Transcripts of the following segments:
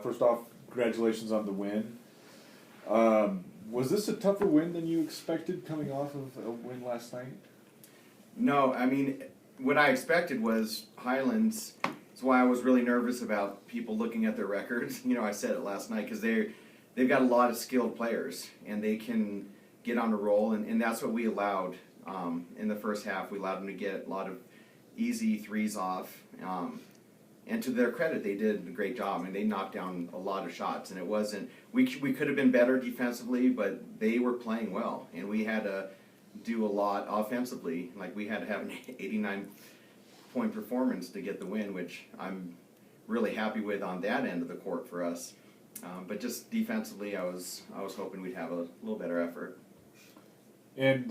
First off, congratulations on the win. Was this a tougher win than you expected coming off of a win last night? No, I mean, what I expected was Highlands. That's why I was really nervous about people looking at their records. I said it last night because they've got a lot of skilled players and they can get on a roll, and that's what we allowed in the first half. We allowed them to get a lot of easy threes off. And to their credit, they did a great job. I mean, they knocked down a lot of shots, and it wasn't. We could have been better defensively, but they were playing well, and we had to do a lot offensively. Like we had to have an 89-point performance to get the win, which I'm really happy with on that end of the court for us. But just defensively, I was hoping we'd have a little better effort. And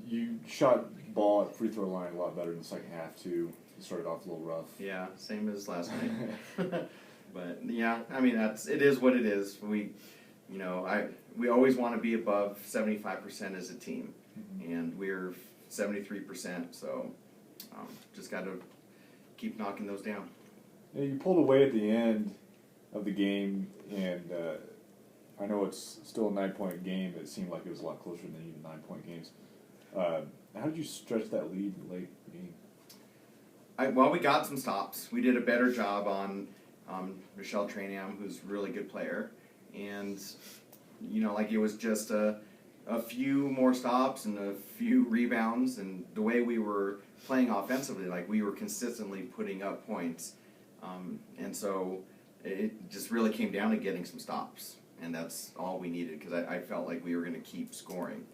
you shot ball at free throw line a lot better in the second half too. You started off a little rough. Yeah, same as last night. But yeah, I mean it is what it is. We always want to be above 75% as a team, and we're 73%. So just got to keep knocking those down. Yeah, you pulled away at the end of the game, and I know it's still a 9-point game. But it seemed like it was a lot closer than even 9-point games. How did you stretch that lead late in the game? Well, we got some stops. We did a better job on Michelle Trainham, who's a really good player. And, it was just a few more stops and a few rebounds. And the way we were playing offensively, we were consistently putting up points. And so it just really came down to getting some stops. And that's all we needed because I felt like we were going to keep scoring.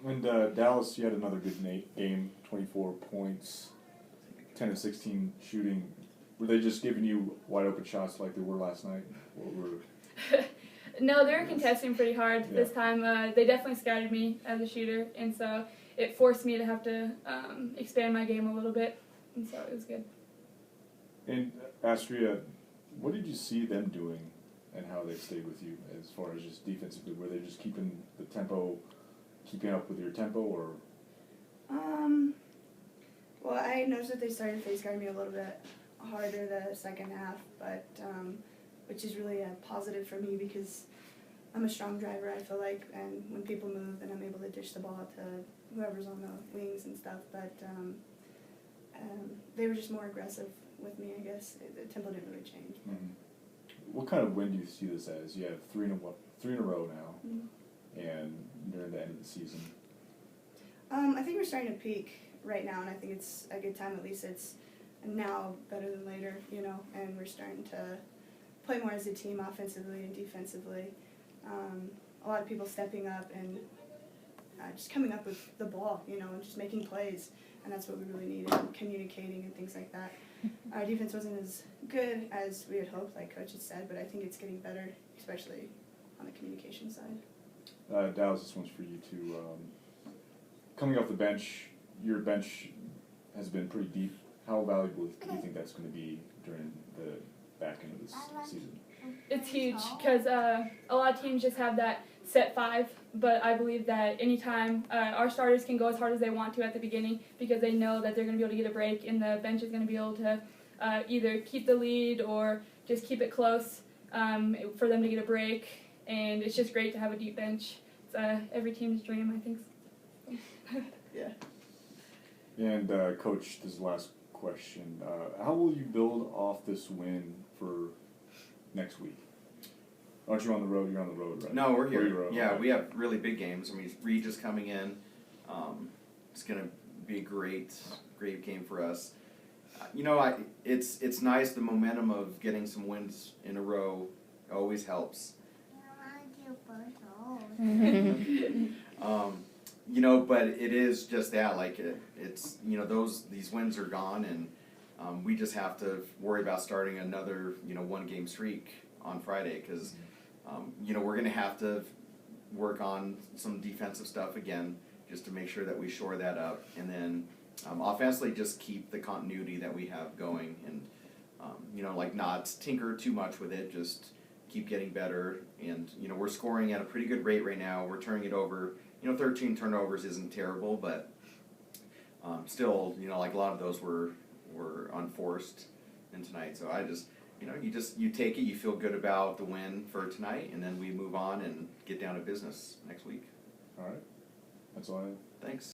And Dallas, you had another good game, 24 points. 10 of 16 shooting. Were they just giving you wide open shots like they were last night? No, they were contesting pretty hard this time. They definitely scouted me as a shooter, and so it forced me to have to expand my game a little bit, and so it was good. And Astria, what did you see them doing and how they stayed with you as far as just defensively? Were they just keeping up with your tempo, or? Well, I noticed that they started face guarding me a little bit harder the second half, but which is really a positive for me because I'm a strong driver, I feel like, and when people move, then I'm able to dish the ball to whoever's on the wings and stuff. But they were just more aggressive with me, I guess. The tempo didn't really change. Mm-hmm. What kind of win do you see this as? You have three in a row now, and near the end of the season. I think we're starting to peak right now, and I think it's a good time. At least it's now better than later, and we're starting to play more as a team offensively and defensively. A lot of people stepping up and just coming up with the ball, and just making plays, and that's what we really needed, communicating and things like that. Our defense wasn't as good as we had hoped, like Coach had said, but I think it's getting better, especially on the communication side. Dallas, this one's for you too. Coming off the bench, your bench has been pretty deep. How valuable do you think that's going to be during the back end of this season? It's huge because a lot of teams just have that set five, but I believe that anytime our starters can go as hard as they want to at the beginning because they know that they're going to be able to get a break, and the bench is going to be able to either keep the lead or just keep it close for them to get a break, and it's just great to have a deep bench. It's every team's dream, I think. Yeah. And Coach, this is the last question. How will you build off this win for next week? Aren't you on the road? You're on the road, right? No, we're here. Yeah, right. We have really big games. I mean, Regis coming in. It's going to be a great game for us. It's nice. The momentum of getting some wins in a row always helps. But it is just that, it's these wins are gone, and we just have to worry about starting another 1-game streak on Friday because we're going to have to work on some defensive stuff again just to make sure that we shore that up, and then offensively just keep the continuity that we have going, and not tinker too much with it, just keep getting better, and we're scoring at a pretty good rate right now. We're turning it over. 13 turnovers isn't terrible, but still, a lot of those were unforced in tonight. So you take it, you feel good about the win for tonight, and then we move on and get down to business next week. All right. That's all I have. Thanks.